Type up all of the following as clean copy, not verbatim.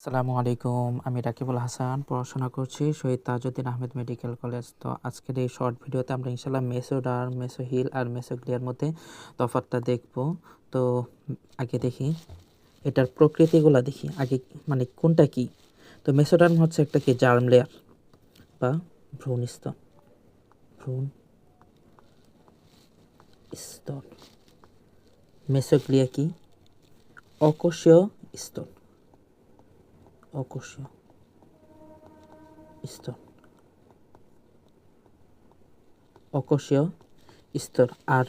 আসসালামু আলাইকুম। আমি রাকিবুল হাসান, পড়াশোনা করছি শহীদ তাজউদ্দিন আহমেদ মেডিকেল কলেজ। তো আজকের এই শর্ট ভিডিওতে আমরা ইনশাল্লাহ মেসোডার্ম, মেসোহিল আর মেসোগ্লিয়ার মধ্যে তফাৎটা দেখব। তো আগে দেখি এটার প্রকৃতিগুলা দেখি আগে, মানে কোনটা কি। তো মেসোডার্ম হচ্ছে একটা কি জার্ম লেয়ার বা ভ্রূণ স্তর। ভ্রূণ স্তর। মেসোগ্লিয়া কি? অকোষীয় স্তর। অকোষীয় স্তর। অকোষীয় স্তর। আর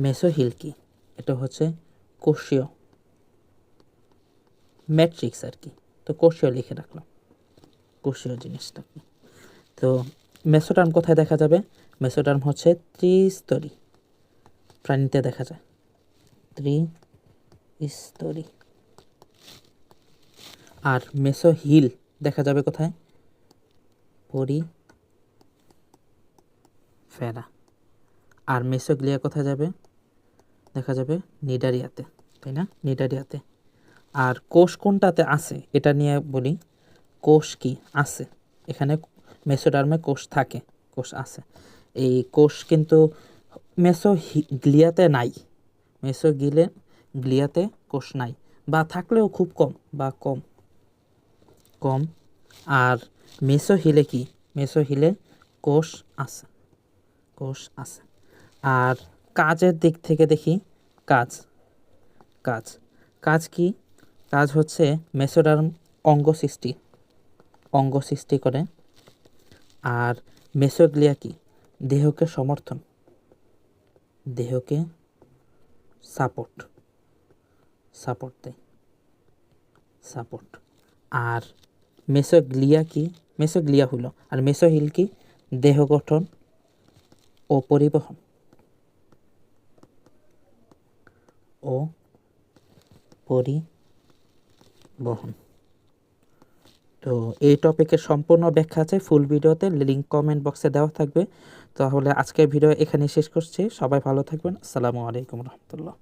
মেসোহিল কি? এটা হচ্ছে কোষীয় ম্যাট্রিক্স আর কি। তো কোষীয় লিখে রাখলাম, কোষীয় জিনিসটা কি। তো মেসোডার্ম কোথায় দেখা যাবে? মেসোডার্ম হচ্ছে ত্রিস্তরী প্রাণীতে দেখা যায়, ত্রিস্তরী। আর মেসোহিল দেখা যাবে কোথায়? পরিফেরা। আর মেসোগ্লিয়া কোথায় যাবে? দেখা যাবে নিডারিয়াতে, তাই না? নিডারিয়াতে। আর কোষ কোনটাতে আছে এটা নিয়ে বলি। কোষ কি আছে এখানে? মেসোডার্মে কোষ থাকে, কোষ আছে। এই কোষ কিন্তু মেসোগ্লিয়াতে নাই। গ্লিয়াতে কোষ নাই, বা থাকলেও খুব কম, বা কম কম। আর মেসোহিলে কি? মেসোহিলে কোষ আছে, কোষ আছে। আর কাজের দিক থেকে দেখি, কাজ কাজ কাজ কি? কাজ হচ্ছে মেসোডার্ম অঙ্গ সৃষ্টি করে। আর মেসোগ্লিয়া কি? দেহকে সমর্থন, দেহকে সাপোর্ট দেয়, সাপোর্ট। আর মেসোগ্লিয়া কি? মেসোগ্লিয়া হলো। আর মেসোহিল কি? দেহ গঠন ও পরিবহন, ও পরিবহন। তো এই টপিকের সম্পূর্ণ ব্যাখ্যা আছে ফুল ভিডিওতে, লিঙ্ক কমেন্ট বক্সে দেওয়া থাকবে। তাহলে আজকের ভিডিও এখানেই শেষ করছি। সবাই ভালো থাকবেন। আসসালামু আলাইকুম রহমতুল্লাহ।